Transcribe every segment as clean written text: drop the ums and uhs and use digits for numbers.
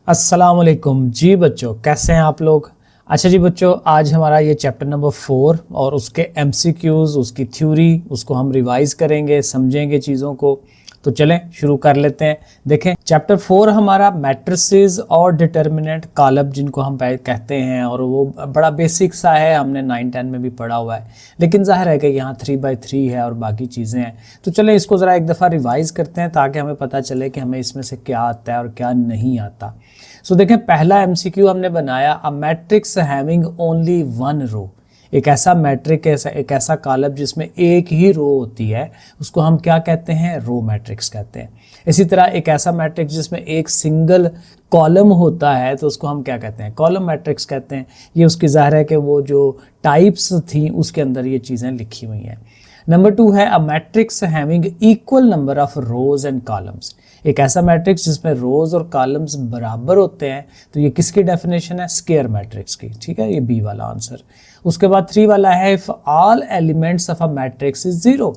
अस्सलाम वालेकुम जी बच्चों, कैसे हैं आप लोग। अच्छा जी बच्चों, आज हमारा ये चैप्टर नंबर 4 और उसके एमसीक्यूज़, उसकी थ्योरी, उसको हम रिवाइज करेंगे, समझेंगे चीज़ों को। तो चलें शुरू कर लेते हैं। देखें, चैप्टर 4 हमारा मैट्रिसेस और डिटर्मिनेंट कॉलम जिनको हम कहते हैं, और वो बड़ा बेसिक सा है, हमने 9-10 में भी पढ़ा हुआ है, लेकिन जाहिर है कि यहाँ 3/3 है और बाकी चीज़ें हैं। तो चलें इसको ज़रा एक दफ़ा रिवाइज़ करते हैं ताकि हमें पता चले कि हमें इसमें से क्या आता है और क्या नहीं आता। सो देखें, पहला एमसीक्यू हमने बनाया, a matrix having only one row. एक ऐसा मैट्रिक, एक ऐसा कॉलम जिसमें एक ही रो होती है, उसको हम क्या कहते हैं? रो मैट्रिक्स कहते हैं। इसी तरह एक ऐसा मैट्रिक्स जिसमें एक सिंगल कॉलम होता है, तो उसको हम क्या कहते हैं? कॉलम मैट्रिक्स कहते हैं। ये उसकी ज़ाहिर है कि वो जो टाइप्स थी उसके अंदर ये चीज़ें लिखी हुई हैं। नंबर 2 है अ matrix having equal number of rose and columns. एक ऐसा मैट्रिक्स जिसमें रोज और कॉलम्स बराबर होते हैं, तो ये किसकी डेफिनेशन है? स्क्वायर मैट्रिक्स की। ठीक है, ये बी वाला आंसर। उसके बाद 3 वाला है if all elements of a matrix is zero.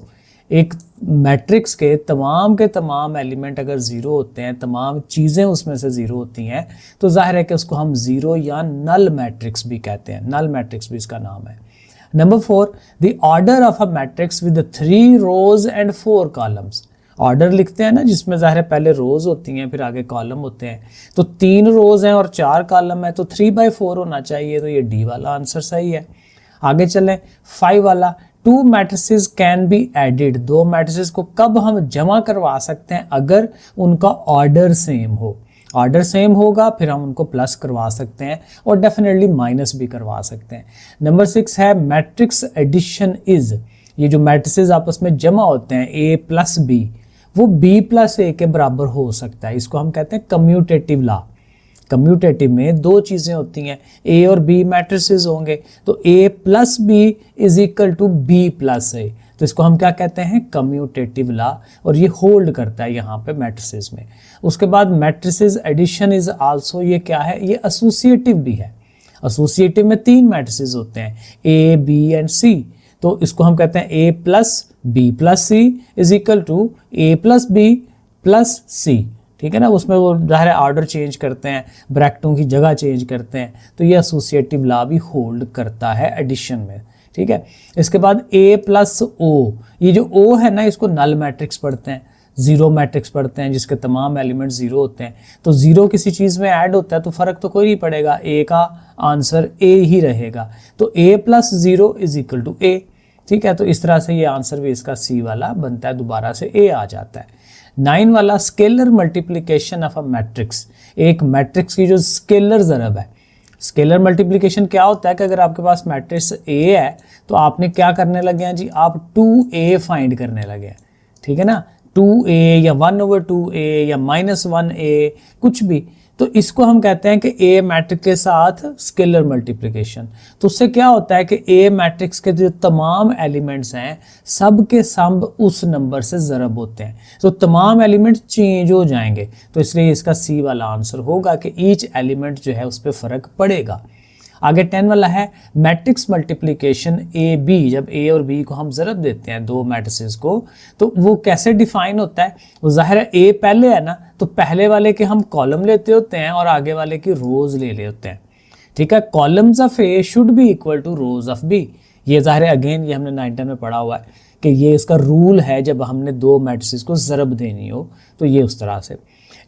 एक मैट्रिक्स के तमाम एलिमेंट अगर ज़ीरो होते हैं, तमाम चीज़ें उसमें से ज़ीरो होती हैं, तो जाहिर है कि उसको हम ज़ीरो या नल मैट्रिक्स भी कहते हैं। नल मैट्रिक्स भी इसका नाम है। Number 4, the order of a matrix with 3 rows and 4 columns. Order लिखते हैं ना, जिसमें ज़ाहिर है पहले रोज होती हैं फिर आगे कॉलम होते हैं। तो 3 रोज हैं और 4 कॉलम है, तो 3/4 होना चाहिए, तो ये डी वाला आंसर सही है। आगे चलें, 5 वाला, 2 matrices can be added. 2 matrices को कब हम जमा करवा सकते हैं? अगर उनका ऑर्डर सेम हो। ऑर्डर सेम होगा फिर हम उनको प्लस करवा सकते हैं और डेफिनेटली माइनस भी करवा सकते हैं। नंबर 6 है मैट्रिक्स एडिशन इज। ये जो मैट्रिसेस आपस में जमा होते हैं ए प्लस बी, वो बी प्लस ए के बराबर हो सकता है। इसको हम कहते हैं कम्यूटेटिव लॉ। कम्यूटेटिव में 2 चीज़ें होती हैं, ए और बी मैट्रिसेस होंगे, तो A plus B is equal to B plus A. तो इसको हम क्या कहते हैं? कम्यूटेटिव लॉ, और ये होल्ड करता है यहाँ पे मैट्रिसेस में। उसके बाद मैट्रिसेस एडिशन इज आल्सो, ये क्या है? ये एसोसिएटिव भी है। एसोसिएटिव में 3 मैट्रिसेस होते हैं, ए बी एंड सी, तो इसको हम कहते हैं A plus B plus C is equal to A plus B plus C. ठीक है ना, उसमें वो ज़ाहिर ऑर्डर चेंज करते हैं, ब्रैकेटों की जगह चेंज करते हैं, तो ये एसोसिएटिव लॉ भी होल्ड करता है एडिशन में। ठीक है, इसके बाद ए प्लस ओ, ये जो ओ है ना, इसको नल मैट्रिक्स पढ़ते हैं, जीरो मैट्रिक्स पढ़ते हैं, जिसके तमाम एलिमेंट जीरो होते हैं। तो जीरो किसी चीज़ में ऐड होता है तो फ़र्क तो कोई नहीं पड़ेगा, ए का आंसर ए ही रहेगा, तो A plus zero is equal to A. ठीक है, तो इस तरह से ये आंसर भी इसका सी वाला बनता है, दोबारा से ए आ जाता है। 9 वाला scalar multiplication of a matrix. एक मैट्रिक्स की जो स्केलर ज़रब है, स्केलर मल्टीप्लिकेशन क्या होता है कि अगर आपके पास मैट्रिक्स ए है तो आपने क्या करने लगे हैं जी? आप 2a फाइंड करने लगे हैं। ठीक है ना, 2a या 1/2a या -1a, कुछ भी, तो इसको हम कहते हैं कि ए मैट्रिक्स के साथ स्केलर मल्टीप्लिकेशन। तो उससे क्या होता है कि ए मैट्रिक्स के जो तमाम एलिमेंट्स हैं, सब के सब उस नंबर से ज़रब होते हैं, तो तमाम एलिमेंट चेंज हो जाएंगे, तो इसलिए इसका सी वाला आंसर होगा कि ईच एलिमेंट जो है उस पर फ़र्क पड़ेगा। आगे 10 वाला है मैट्रिक्स मल्टीप्लिकेशन ए बी। जब ए और बी को हम ज़रब देते हैं, 2 मैट्रिसेस को, तो वो कैसे डिफाइन होता है? वो ज़ाहिर है ए पहले है ना, तो पहले वाले के हम कॉलम लेते होते हैं और आगे वाले की रोज ले लेते हैं। ठीक है, columns of A should be equal to rows of B. ये ज़ाहिर है अगेन ये हमने 9-10 में पढ़ा हुआ है कि ये इसका रूल है, जब हमने 2 मैट्रिसेस को ज़रब देनी हो तो ये उस तरह से।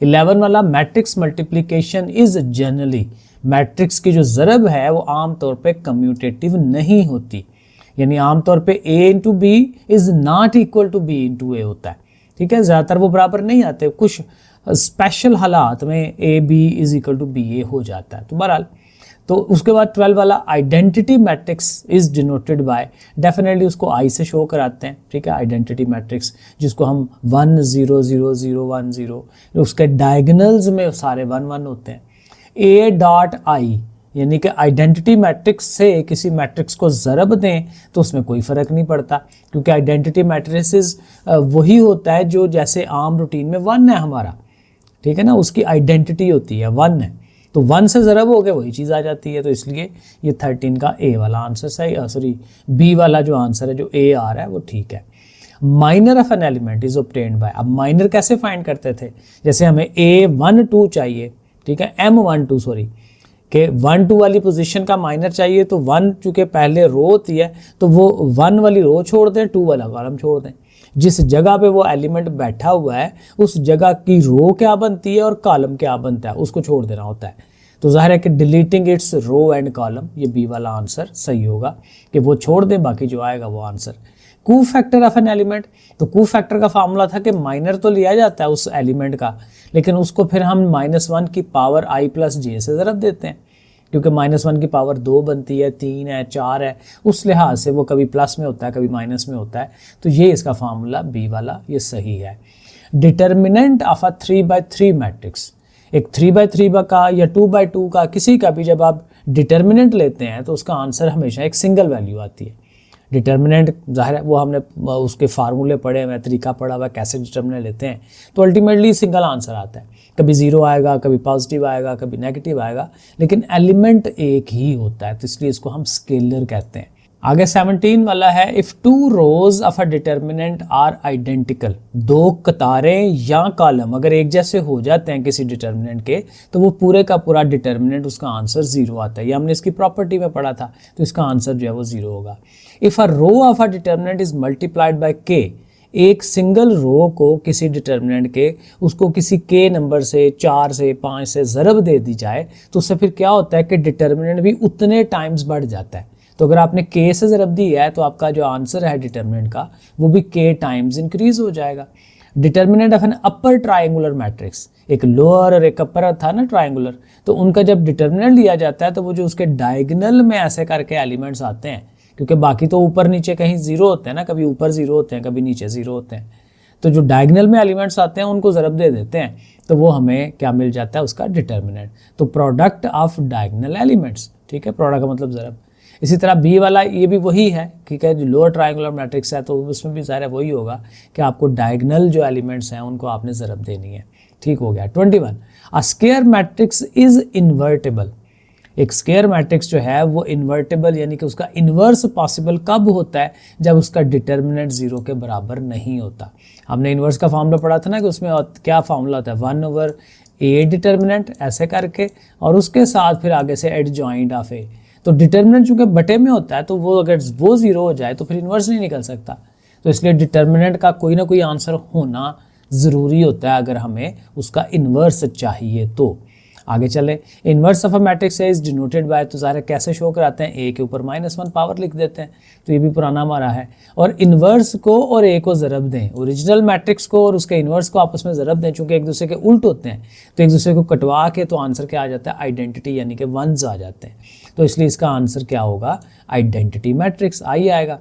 11 वाला matrix multiplication is generally. Matrix की जो ज़रब है वो आमतौर पे कम्यूटेटिव नहीं होती, यानी आमतौर पे a into B is not equal to b into A होता है। ठीक है, ज़्यादातर वो बराबर नहीं आते, कुछ स्पेशल हालात में A B is equal to B A हो जाता है। तो बहरहाल, तो उसके बाद 12 वाला identity matrix is denoted by, definitely उसको आई से शो कराते हैं। ठीक है, आइडेंटिटी मैट्रिक्स जिसको हम 1 0 0 0 1 0, उसके डायगनल्स में सारे 1 1 होते हैं। A.I, यानी कि आइडेंटिटी मैट्रिक्स से किसी मैट्रिक्स को ज़रब दें तो उसमें कोई फ़र्क नहीं पड़ता, क्योंकि आइडेंटिटी मैट्रिसेस वही होता है जो जैसे आम रूटीन में 1 है हमारा। ठीक है ना, उसकी आइडेंटिटी होती है 1 है, तो 1 से ज़रब हो गए वही चीज़ आ जाती है। तो इसलिए ये 13 का ए वाला आंसर सही, सॉरी बी वाला जो आंसर है, जो ए आ रहा है वो ठीक है। Minor of an element is obtained by. अब माइनर कैसे फाइंड करते थे? जैसे हमें A1 2 चाहिए, ठीक है, M12 सॉरी, कि 1 2 वाली पोजीशन का माइनर चाहिए, तो 1 चूँकि पहले रो होती है तो वो 1 वाली रो छोड़ दें, 2 वाला कॉलम छोड़ दें। जिस जगह पे वो एलिमेंट बैठा हुआ है उस जगह की रो क्या बनती है और कॉलम क्या बनता है उसको छोड़ देना होता है। तो जाहिर है कि deleting its row and column, ये बी वाला आंसर सही होगा कि वो छोड़ दें, बाकी जो आएगा वो answer. Cofactor of an element, तो कू फैक्टर का फार्मूला था कि माइनर तो लिया जाता है उस एलिमेंट का, लेकिन उसको फिर हम -1 की पावर i प्लस जे से ज़रब देते हैं, क्योंकि -1 की पावर 2 बनती है, 3 है, 4 है, उस लिहाज से वो कभी प्लस में होता है कभी माइनस में होता है। तो ये इसका फार्मूला बी वाला ये सही है। Determinant of a 3x3 matrix, एक 3x3 का या 2x2 का किसी का भी जब आप डिटर्मिनेंट लेते हैं तो उसका आंसर हमेशा एक सिंगल वैल्यू आती है। डिटर्मिनेंट जाहिर है वो हमने उसके फार्मूले पढ़े हुए, तरीका पढ़ा हुआ कैसे डिटर्मिनेंट लेते हैं, तो अल्टीमेटली सिंगल आंसर आता है। कभी 0 आएगा, कभी पॉजिटिव आएगा, कभी नेगेटिव आएगा, लेकिन एलिमेंट एक ही होता है, तो इसलिए इसको हम स्केलर कहते हैं। आगे 17 वाला है, if 2 rows of a determinant are identical, 2 कतारें या कॉलम अगर एक जैसे हो जाते हैं किसी डिटर्मिनेंट के, तो वो पूरे का पूरा डिटर्मिनेंट उसका आंसर 0 आता है। ये हमने इसकी प्रॉपर्टी में पढ़ा था, तो इसका आंसर जो है वो 0 होगा। If a row of a determinant is multiplied by k, एक सिंगल रो को किसी डिटर्मिनेंट के उसको किसी k नंबर से 4 से 5 से ज़रब दे दी जाए, तो उससे फिर क्या होता है कि डिटर्मिनेंट भी उतने टाइम्स बढ़ जाता है। तो अगर आपने k से ज़रब दी है तो आपका जो आंसर है डिटर्मिनेंट का वो भी k टाइम्स इंक्रीज हो जाएगा। Determinant of an upper triangular matrix, एक लोअर और एक अपर था ना ट्राइंगुलर, तो उनका जब डिटर्मिनेंट लिया जाता है तो वो जो उसके डायगोनल में ऐसे करके एलिमेंट्स आते हैं, क्योंकि बाकी तो ऊपर नीचे कहीं 0 होते हैं ना, कभी ऊपर 0 होते हैं कभी नीचे 0 होते हैं, तो जो डायगोनल में एलिमेंट्स आते हैं उनको ज़रब दे देते हैं, तो वो हमें क्या मिल जाता है उसका डिटर्मिनेंट। तो प्रोडक्ट ऑफ डायगोनल एलिमेंट्स, ठीक है, प्रोडक्ट का मतलब ज़रब। इसी तरह बी वाला ये भी वही है, ठीक है, जो लोअर ट्रायंगुलर मैट्रिक्स है तो उसमें भी ज़ाहिर वही होगा कि आपको डायगोनल जो एलिमेंट्स हैं उनको आपने ज़रब देनी है। ठीक हो गया। 21, a square matrix is invertible, एक स्क्वायर मैट्रिक्स जो है वो इन्वर्टेबल यानी कि उसका इन्वर्स पॉसिबल कब होता है, जब उसका डिटर्मिनेंट 0 के बराबर नहीं होता। हमने इन्वर्स का फार्मूला पढ़ा था ना कि उसमें क्या फार्मूला होता है, 1/a डिटर्मिनेंट ऐसे करके और उसके साथ फिर आगे से एडजॉइंट ऑफ ए। तो डिटर्मिनेंट चूंकि बटे में होता है तो वो अगर वो 0 हो जाए तो फिर इन्वर्स नहीं निकल सकता, तो इसलिए डिटर्मिनेंट का कोई ना कोई आंसर होना ज़रूरी होता है अगर हमें उसका इन्वर्स चाहिए तो। आगे चले, inverse of a matrix is denoted by, तो ज़ाहिर कैसे शो कराते हैं, a के ऊपर -1 पावर लिख देते हैं, तो ये भी पुराना हमारा है। और इन्वर्स को और a को ज़रब दें, ओरिजिनल मैट्रिक्स को और उसके इन्वर्स को आपस में ज़रब दें, चूँकि एक दूसरे के उल्ट होते हैं तो एक दूसरे को कटवा के तो आंसर क्या आ जाता है, आइडेंटिटी यानी कि 1s आ जाते हैं, तो इसलिए इसका आंसर क्या होगा, आइडेंटिटी मैट्रिक्स आई आएगा।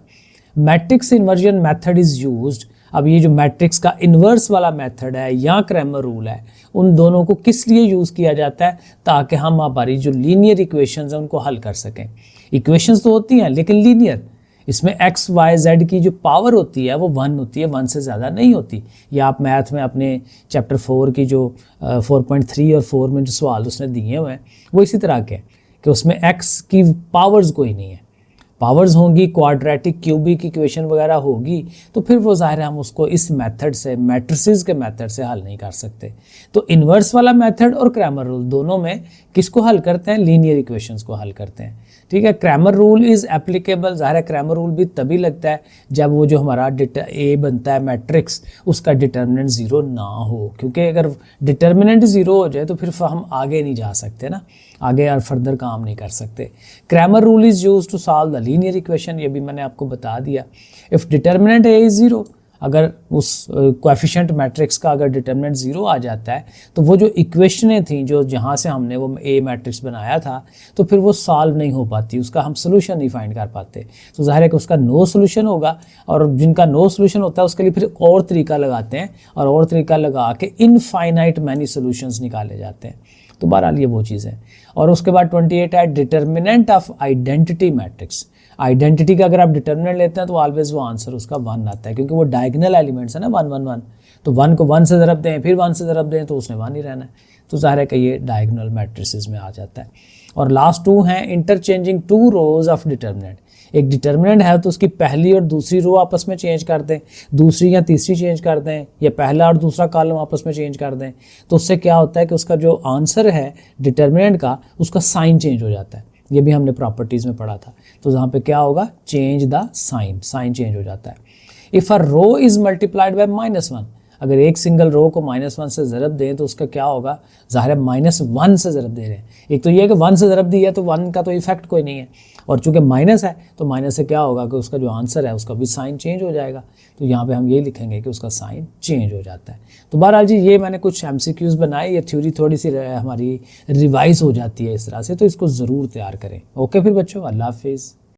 Matrix inversion method is used, अब ये जो मैट्रिक्स का इन्वर्स वाला मेथड है या क्रैमर रूल है, उन दोनों को किस लिए यूज़ किया जाता है, ताकि हम हमारी जो लीनियर इक्वेशंस हैं उनको हल कर सकें। इक्वेशंस तो होती हैं लेकिन लीनियर, इसमें x y z की जो पावर होती है वो 1 होती है, 1 से ज़्यादा नहीं होती। या आप मैथ में अपने चैप्टर 4 की जो 4.3 और 4 में जो सवाल उसने दिए हुए हैं वो इसी तरह के कि उसमें x की पावर्स कोई नहीं है, पावर्स होंगी क्वाड्रेटिक क्यूबिक इक्वेशन वगैरह होगी, तो फिर वो ज़ाहिर है हम उसको इस मेथड से, मैट्रिसेस के मेथड से हल नहीं कर सकते। तो इन्वर्स वाला मेथड और क्रैमर रूल दोनों में किसको हल करते हैं, लीनियर इक्वेशंस को हल करते हैं। ठीक है, क्रैमर रूल इज़ एप्लीकेबल, ज़ाहिर है क्रैमर रूल भी तभी लगता है जब वो जो हमारा ए बनता है मैट्रिक्स उसका डिटर्मिनेंट 0 ना हो, क्योंकि अगर डिटर्मिनेंट 0 हो जाए तो फिर हम आगे नहीं जा सकते ना, आगे और फर्दर काम नहीं कर सकते। Cramer rule is use to solve the linear equation, ये भी मैंने आपको बता दिया। इफ़ डिटर्मिनेंट ए इज़ 0, अगर उस कोएफिशिएंट मैट्रिक्स का अगर डिटर्मिनेंट 0 आ जाता है तो वो जो इक्वेशनें थी जो जहाँ से हमने वो ए मैट्रिक्स बनाया था तो फिर वो सॉल्व नहीं हो पाती, उसका हम सोल्यूशन नहीं फाइंड कर पाते, तो ज़ाहिर है कि उसका नो सोल्यूशन होगा। और जिनका नो सोल्यूशन होता है उसके लिए फिर और तरीका लगाते हैं और तरीका लगा के इनफाइनाइट मैनी सोल्यूशंस निकाले जाते हैं। तो बहरहाल ये वो चीज़ है। और उसके बाद 28 है determinant of identity matrix. Identity का अगर आप डिटर्मिनेंट लेते हैं तो ऑलवेज वो आंसर उसका 1 आता है, क्योंकि वो डायगोनल एलिमेंट्स है ना 1 1 1, तो 1 को 1 से ज़रब दें फिर 1 से ज़रब दें तो उसने 1 ही रहना है, तो ज़ाहिर है कि ये डायगोनल मैट्रिसेस में आ जाता है। और लास्ट 2 हैं इंटरचेंजिंग 2 रोज ऑफ डिटर्मिनेंट, एक डिटर्मिनेंट है तो उसकी पहली और दूसरी रो आपस में चेंज कर दें, दूसरी या तीसरी चेंज कर दें, या पहला और दूसरा कॉलम आपस में चेंज कर दें, तो उससे क्या होता है कि उसका जो आंसर है डिटर्मिनेंट का, उसका साइन चेंज हो जाता है। ये भी हमने प्रॉपर्टीज़ में पढ़ा था। तो यहाँ पे क्या होगा, change the sign, sign change हो जाता है। If a row is multiplied by -1, अगर एक सिंगल रो को -1 से ज़रब दें तो उसका क्या होगा, ज़ाहिर है -1 से ज़रब दे रहे हैं। एक तो ये है कि 1 से ज़रब दी है तो 1 का तो इफेक्ट कोई नहीं है, और चूंकि माइनस है तो माइनस से क्या होगा कि उसका जो आंसर है उसका भी साइन चेंज हो जाएगा। तो यहाँ पे हम ये लिखेंगे कि उसका साइन चेंज हो जाता है। तो बहरहाल जी ये मैंने कुछ MCQs बनाए, ये थ्योरी थोड़ी सी हमारी रिवाइज हो जाती है इस तरह से, तो इसको ज़रूर तैयार करें। ओके फिर बच्चों, अल्लाह हाफिज़।